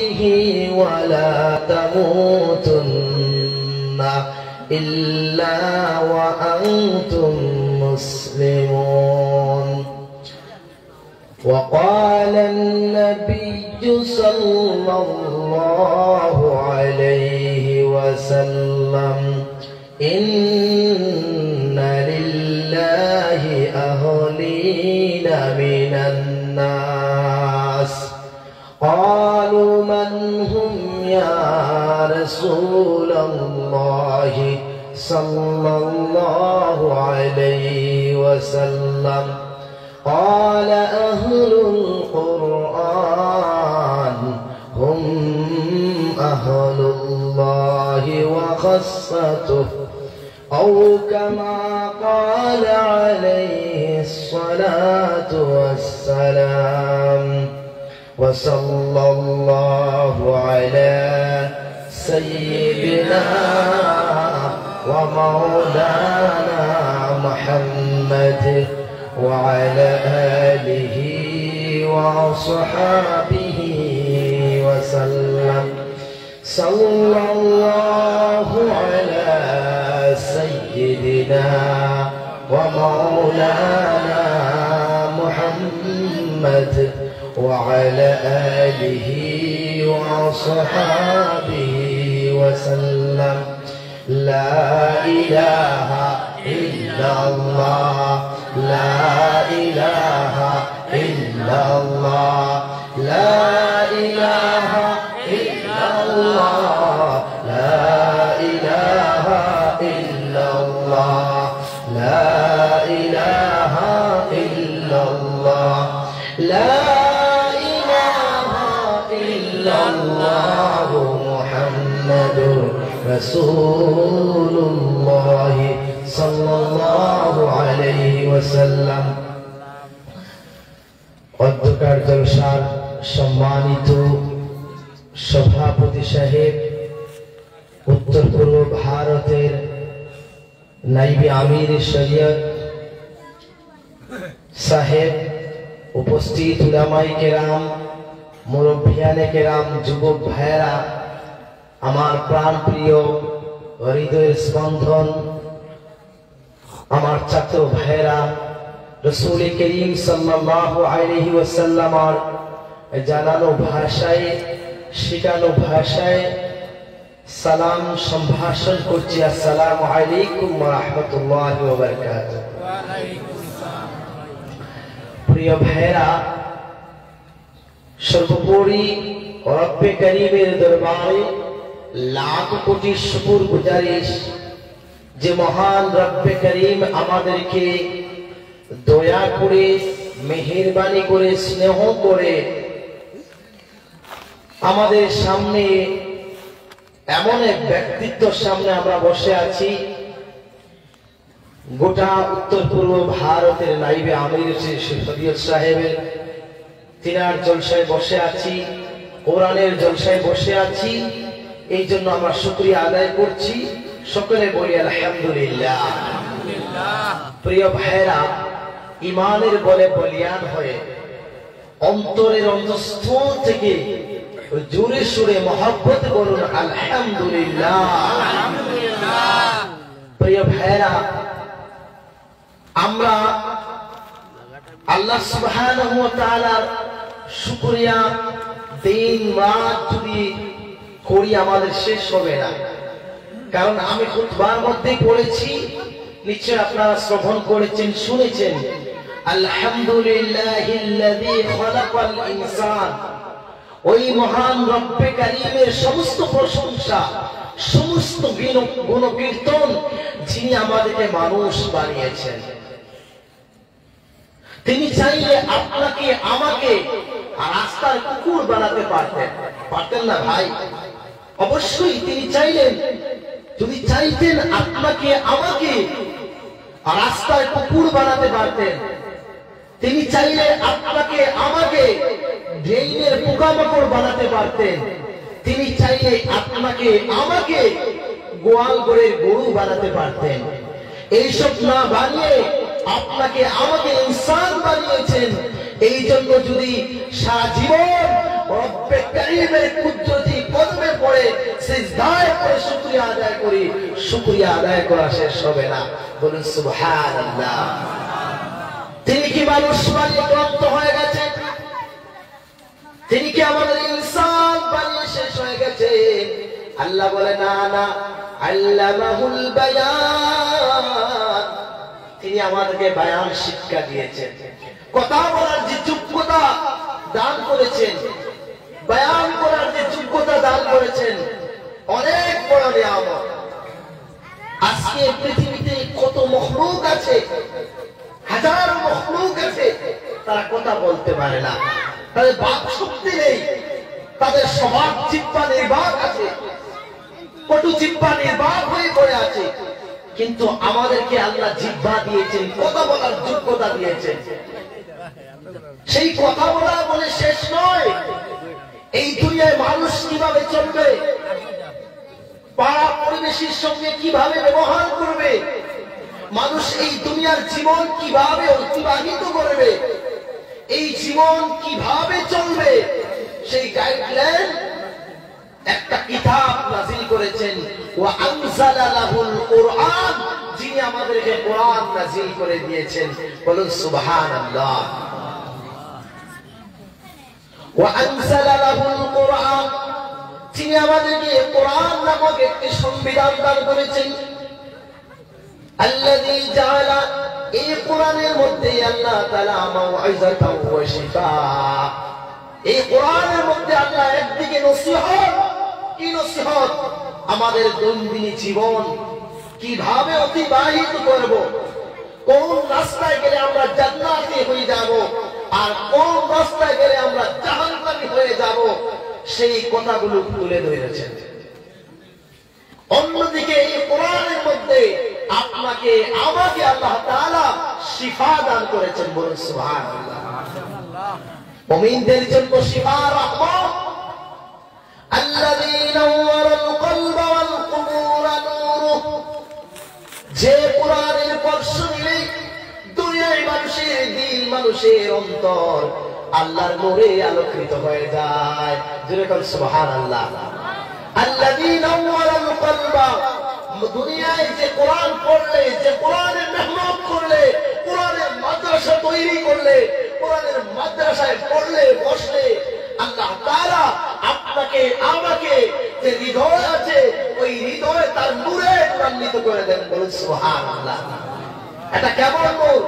بحمده ولا تموتن إلا وأنتم مسلمون. وقال النبي صلى الله عليه وسلم إن لله أهلين من الناس. قالوا من هم يا رسول الله صلى الله عليه وسلم؟ قال أهل القرآن هم أهل الله وخاصته، أو كما قال عليه الصلاة والسلام. وصلى الله على سيدنا ومولانا محمد وعلى آله وصحبه وسلم. صلى الله على سيدنا ومولانا محمد وعلى آله وصحبه وسلم. لا إله إلا الله، لا إله إلا الله، لا إله إلا الله، لا إله إلا الله، لا إله إلا الله، لا إله إلا الله محمد رسول الله صلى الله عليه وسلم. অধ্যকার জলসার সম্মানিত সভাপতি সাহেব, উত্তর পূর্ব ভারতের নাইবে আমির শরিয়ত সাহেব, উপস্থিত উলামায়ে কেরাম, মুরব্বিয়ানে কেরাম, যুবক ভাইরা, আমার প্রাণ প্রিয় হৃদয়ের স্পন্দন, আমার ছাত্র ভাইরা, রাসূল করিম সাল্লাল্লাহু আলাইহি ওয়াসাল্লামের জানানো ভাষায়, শিখানো ভাষায় সালাম সম্ভাষণ করছি। আসসালামু আলাইকুম ওয়া রাহমাতুল্লাহি ওয়া বারাকাতুহু। প্রিয় ভাইরা, সর্বোপরি রব্বে করিমের দরবারে লাখ কোটি শুকর গুজারিশ যে মহান রব্বে করিম আমাদেরকে দয়া করে, মেহেরবানি করে, স্নেহ করে আমাদের সামনে এমন এক ব্যক্তিত্বের সামনে আমরা বসে আছি। গোটা উত্তর পূর্ব ভারতের নাইবে আমির শরীয়ত সাহেবের তিনার জলসায় বসে আছি, কোরআনের জলসায় বসে আছি। এই জন্য আমরা শুকরিয়া আদায় করছি। সকলে বলি আলহামদুলিল্লাহ। প্রিয় ভাইরা, ইমানের বলে বলিয়ান হয়ে অন্তরের অন্তঃস্থল থেকে জোরে সুরে মহব্বত করুন আলহামদুলিল্লাহ। প্রিয় ভাইরা, আমরা আল্লাহ সুবহানাহু ওয়া তাআলার শুকরিয়া দিন রাত যদি করি আমাদের শেষ হবে না। কারণ আমি খুতবার মধ্যে পড়েছি, নিশ্চয় আপনারা শ্রবণ করেছেন, শুনেছেন, আলহামদুলিল্লাহিল্লাযী খালাকাল ইনসান। ওই মহান রব্বে কারীমের সমস্ত প্রশংসা, সমস্ত গুণকীর্তন যিনি আমাদেরকে মানুষ বানিয়েছেন। তিনি চাইলে আপনাকে আমাকে রাস্তার কুকুর বানাতে পারতেন, পারতেন না ভাই? অবশ্যই তিনি চাইলেন। যদি চাইতেন আপনাকে আমাকে রাস্তার কুকুর বানাতে পারতেন। তিনি চাইলে আপনাকে আমাকে ড্রেনের পোকামাকড় বানাতে পারতেন। তিনি চাইলে আপনাকে আমাকে গোয়াল ঘরের গরু বানাতে পারতেন। এইসব না বানিয়ে আপনাকে আমাকে ইনসান বানিয়েছেন। এই জন্য যদি সারা জীবন রব্বে কারীমের কুদরতি কদমে পড়ে সিজদায় পড়ে শুকরিয়া আদায় করি, শুকরিয়া আদায় করা শেষ হবে না। বলুন সুবহানাল্লাহ। তিনি কি মানুষ বানিয়ে ক্লান্ত হয়ে গেছে? তিনি কি আমাদের ইনসান বানিয়ে শেষ হয়ে গেছে? আল্লাহ বলে না না, আল্লামাহুল বায়ান, তিনি আমাদেরকে বয়ান শিক্ষা দিয়েছেন, কথা বলার যে যোগ্যতা দান করেছেন, বয়ান করার যে যোগ্যতা দান করেছেন, অনেক বড় নিয়ামত। আজকে পৃথিবীতে কত মখলুক আছে, হাজারো মখলুক আছে, তারা কথা বলতে পারে না, তাদের বাক শক্তি নেই, তাদের স্বভাব জিহ্বা নির্বাক আছে, কটু জিহ্বা নির্বাক হয়ে পড়ে আছে। কিন্তু আমাদেরকে আল্লাহ জিহ্বা দিয়েছেন, কথা বলার যোগ্যতা দিয়েছেন। সেই কথা বলা বলে শেষ নয়, এই দুনিয়ায় মানুষ কিভাবে চলবে, পাড়া পরিবেশের সঙ্গে কিভাবে ব্যবহার করবে, মানুষ এই দুনিয়ার জীবন কিভাবে অতিবাহিত করবে, এই জীবন কিভাবে চলবে, সেই গাইডলাইন একটা কিতাব নাযিল করেছেন। ওয়া আনজালা লাহুল কুরআন, যিনি আমাদেরকে কোরআন নাযিল করে দিয়েছেন। বলুন সুবহানাল্লাহ। ওয়া আনজালা লাহুল কুরআন, যিনি আমাদেরকে কোরআন নামক একটি সংবিধান দান করেছেন। আল্লাযী জাআলা, এই কোরআনের মধ্যে আল্লাহ তাআলা মাউইযাতাও ওয়া শিফা, এই কোরআনের মধ্যে আল্লাহ একদিকে নসিহত, কি নসিহত, আমাদের দৈনন্দিন জীবন কিভাবে অতিবাহিত করব, কোন রাস্তায় গেলে আমরা জান্নাতি হয়ে যাব আর কোন রাস্তায় গেলে আমরা জাহান্নামী হয়ে যাব, সেই কথাগুলো তুলে ধরেছেন। অন্যদিকে এই কোরআনের মধ্যে আপনাকে আমাকে আল্লাহ তাআলা শিফা দান করেছেন। বলুন সুবহানাল্লাহ। মুমিনদের জন্য শিফা, রহমত। আল্লাযী নাওয়ারাল কলবা ওয়াল কুবুরা নূরুহ, যে কোরআনের স্পর্শ নিলে দুনিয়ায় মানুষের দিল, মানুষের অন্তর আল্লাহর নূরে আলোকিত হয়ে যায়। জোরে বলুন সুবহানাল্লাহ। আল্লাযী নাওয়ারাল কলবা, দুনিয়ায় যে কোরআন পড়লে, যে কোরআনের মেহনত করলে, কোরআনের মাদ্রাসা তৈরি করলে, কোরআনের মাদ্রাসায় পড়লে বসলে, আল্লাহ তাআলা আপনাকে আমাকে যে হৃদয় আছে ওই হৃদয়ে তার নূরে রঞ্জিত করে দেন। বলুন সুবহানাল্লাহ। এটা কেমন নূর?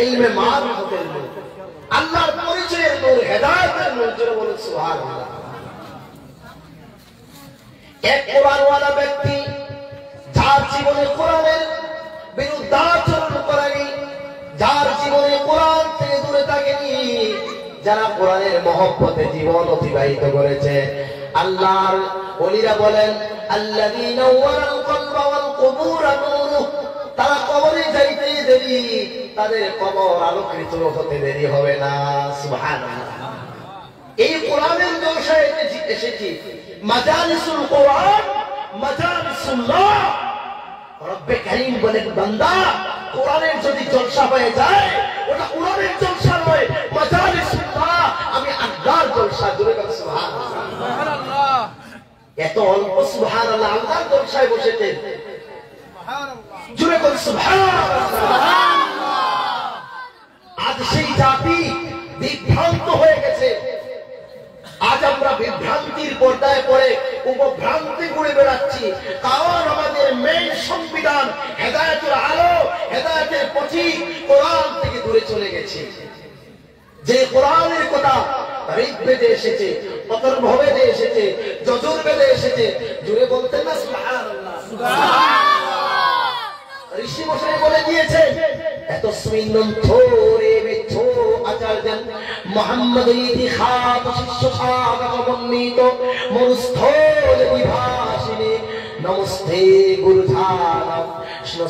ইলমে মারিফতের নূর, আল্লাহর পরিচয়ের নূর, হেদায়েতের নূর। জোরে বলুন সুবহানাল্লাহ। এক কোরআনওয়ালা ব্যক্তি যার জীবনে কোরআনের বিরুদ্ধাচরণ করেনি, যার জীবনে কোরআন থেকে দূরে থাকেনি, যারা কোরআনের মহব্বতে জীবন অতিবাহিত করেছে, আল্লাহর ওলিরা বলেন আল্লাযী নাওয়ারাল কলবা ওয়াল কুবুরা নূরুহ, তারা কবরে যাইতে দেরি, তাদের কবর আলোকিত হতে দেরি হবে না। সুবহানাল্লাহ। এই কোরআনের জলসায় এসেছি, মাজালিসুল কোরআন, মাজালিসুল্লাহ। রব্বে কারীম বলেন, বান্দা কোরআনের যদি জলসা হয়ে যায়, ওটা কোরআনের জলসা নয়, মাজালিসুল্লাহ, আমি আল্লাহর জলসা। জোরে বলুন সুবহানাল্লাহ। এত অল্প সুবহানাল্লাহ, আল্লাহর জলসায় বসেছেন। জোরে বলুন সুবহানাল্লাহ। আজ সেই জাতি বিভ্রান্ত হয়ে গেছে। আজ আমরা বিভ্রান্তির পর্দায় পড়ে উপভ্রান্তি ঘুরে বেড়াচ্ছি, কারণ আমাদের মেইন সংবিধান হেদায়েতুল আলো, হেদায়েতের পথিক কোরআন থেকে দূরে চলে গেছে। যে কোরআনের কথা ঋগ্বেদে এসেছে, অথর্ববেদে এসেছে, যজুর্বেদে এসেছে, জুড়ে বলতেন না সুবহানাল্লাহ। ঋষি মশাই বলে দিয়েছেন, এত সুইন্দর থোরে মেথো আচার্যন মোহাম্মদ ইতি খাত শিষ্য সাগর বন্দিত মনুস্থল বিভাসিনী নমস্তে গুরুধার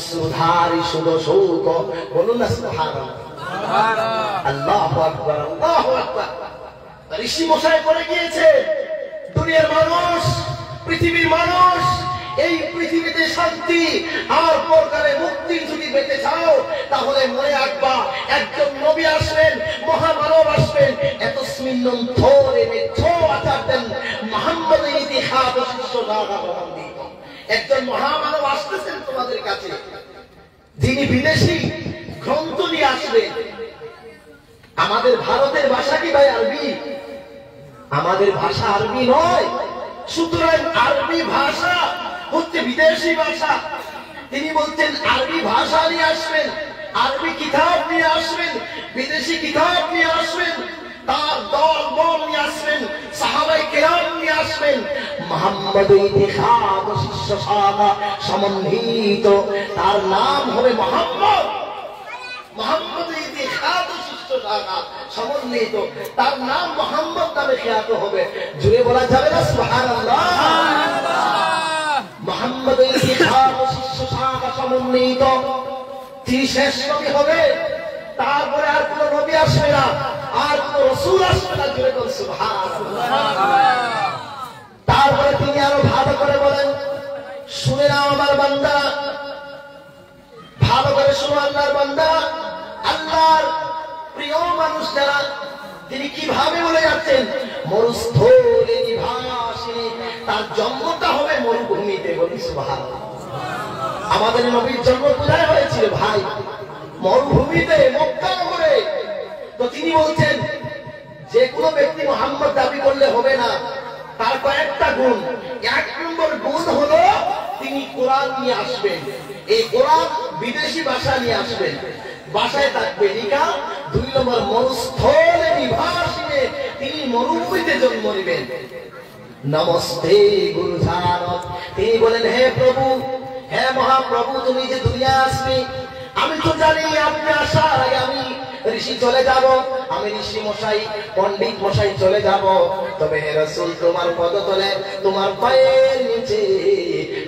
সুধারি সুদশৌক। বলুন না সুবহানাল্লাহ। আল্লাহু আকবার, আল্লাহু আকবার। ঋষি মশাই বলে গিয়েছে, দুনিয়ার মানুষ, পৃথিবীর মানুষ এই পৃথিবীতে শান্তি আর পরকালে মুক্তি যদি পেতে চাও তাহলে মনে রাখবা একজন নবী আসবেন, মহামানব আসবেন। এত স্মিন্নন থোরে মে থো আচারতেন মুহাম্মদের ইতিহাস শিষ্য দাদা প্রমাণিত। একজন মহামানব আসতেছেন তোমাদের কাছে, যিনি বিদেশি গ্রন্থ নিয়ে আসবেন। আমাদের ভারতের ভাষা কি ভাই আরবি? আমাদের ভাষা আরবি নয়, সুতরাং আরবি ভাষা হচ্ছে বিদেশি ভাষা। তিনি বলছেন আরবি ভাষা নিয়ে আসবেন, আরবি কিতাব নিয়ে আসবেন, বিদেশি কিতাব নিয়ে আসবেন, তার দল বল নিয়ে আসবেন, সাহাবায়ে কেরাম নিয়ে আসবেন। মুহাম্মদ ইতিহাস শিষ্য শাখা সমন্বিত, তার নাম হবে মুহাম্মদ। মুহাম্মদ ইতিহাস শিষ্য শাখা সমন্বিত, তার নাম মুহাম্মদ নামে খ্যাত হবে। জুড়ে বলা যাবে না সুবহানাল্লাহ? মুহাম্মদ ইতিহাস শিষ্য শাখা সমন্বিত, তিনি শেষ নবী হবে। তারপরে আর কোন নবী আসবে না, আর কোন রাসূল আসবে না। জুড়ে বল সুবহানাল্লাহ। তারপরে তিনি আরো ভালো করে বলেন, শুনে নাও আমার বান্দা, ভালো করে শুনো আল্লাহর বান্দা, আল্লাহর প্রিয় মানুষ যারা, তিনি কিভাবে বলে যাচ্ছেন, মরুস্থলে নিভাসিনী, তার জন্মটা হবে মরুভূমিতে। বলি সুবহানাল্লাহ। আমাদের নবীর জন্ম কোথায় হয়েছিল ভাই? মরুভূমিতে, মক্কা নগরে। তো তিনি বলছেন যে কোনো ব্যক্তি মুহাম্মদ দাবি করলে হবে না, তার কয়েকটা গুণ। এক নম্বর গুণ হলো তিনি কোরআন নিয়ে আসবেন। এই কোরআন বিদেশি ভাষা নিয়ে আসবেন, ভাষায় থাকবে লিখা। দুই নম্বর মরুস্থলে নিভাসিনী, তিনি মরুভূমিতে জন্ম নেবেন। নমস্তে গুরু ধারক, তিনি বলেন হে প্রভু, হে মহাপ্রভু, তুমি যে দুনিয়া আসবে, আমি তো জানি আপনি আসার আগে আমি ঋষি চলে যাব, আমি ঋষি মশাই পণ্ডিত মশাই চলে যাব। তবে হে রাসূল, তোমার পদতলে, তোমার পায়ের নিচে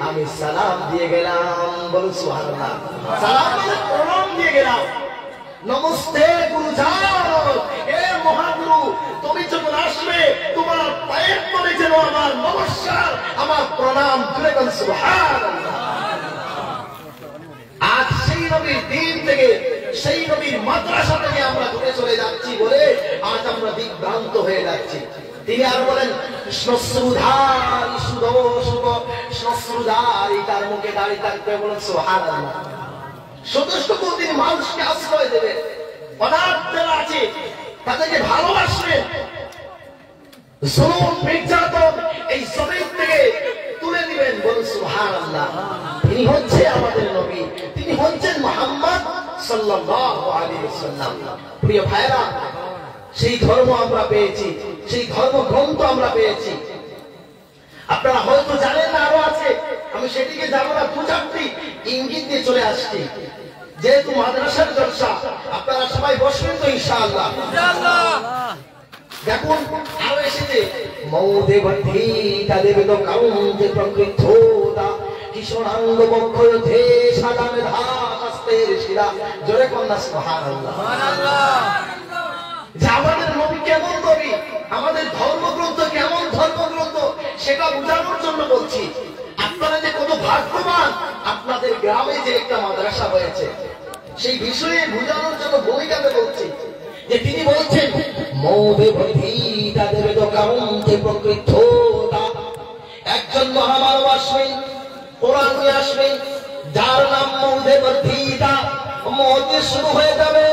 আমি সালাম দিয়ে গেলাম। বলুন সুবহানাল্লাহ। সালাম মানে প্রণাম দিয়ে গেলাম। নমস্তে গুরু ধারক, হে মহাগুরু, তুমি যখন আসবে তোমার পায়ের তলে যেন আমার নমস্কার, আমার প্রণাম। জুড়ে বলুন সুবহানাল্লাহ। আজ সেই নবীর দিন থেকে, সেই নবীর মাদ্রাসা থেকে আমরা দূরে চলে যাচ্ছি বলে আজ আমরা দিগ্ভ্রান্ত হয়ে যাচ্ছি। তিনি আর বলেন, শ্মশ্রুধারী সুদোষুভ, শ্মশ্রুধারী, তার মুখে দাড়ি থাকবে। বলুন সুবহানাল্লাহ। সদস্যকেও তিনি মানুষকে আশ্রয় দেবে, পদার্থ যারা আছে তাদেরকে ভালোবাসবেন। জুলুম নির্যাতন এই জমিন থেকে তুলে দিবেন। বলুন সুবহানাল্লাহ। তিনি হচ্ছে আমাদের নবী, তিনি হচ্ছেন মুহাম্মদ সাল্লাল্লাহু আলাইহি ওয়াসাল্লাম। প্রিয় ভাইরা, সেই ধর্ম আমরা পেয়েছি, সেই ধর্মগ্রন্থ আমরা পেয়েছি। আপনারা হয়তো জানেন না, আরো আছে, আমি সেদিকে যাবো না। দু চারটি ইঙ্গিত দিয়ে চলে আসছি। যেহেতু মাদ্রাসার জলসা, আপনারা সবাই বসবেন তো ইনশাআল্লাহ? দেখুন আরো এসেছে, মৌদে বর্ধিতা দেবে তো কাউন্তে প্রকৃতোদা, কিশোরাঙ্গ বক্ষয়থে সাদামে ধাস্তের শিরা। জোরে কন্যা সুবহানাল্লাহ। যে আমাদের নবী কেমন নবী, আমাদের ধর্মগ্রন্থ কেমন ধর্মগ্রন্থ, সেটা বোঝানোর জন্য বলছি। আপনারা যে কত ভাগ্যবান, আপনাদের গ্রামে যে একটা মাদ্রাসা হয়েছে, সেই বিষয়ে বোঝানোর জন্য ভূমিকাতে বলছি। যে তিনি বলছেন, মৌদে বর্ধিতা দেবে তো কাউন্তে প্রকৃতোদা, একজন মহামানব আসবেন, কোরআন নিয়ে আসবেন, যার নাম মৌদে বর্ধিতা। মৌদে শুরু হয়ে যাবে,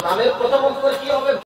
নামের প্রথম অক্ষর কি হবে?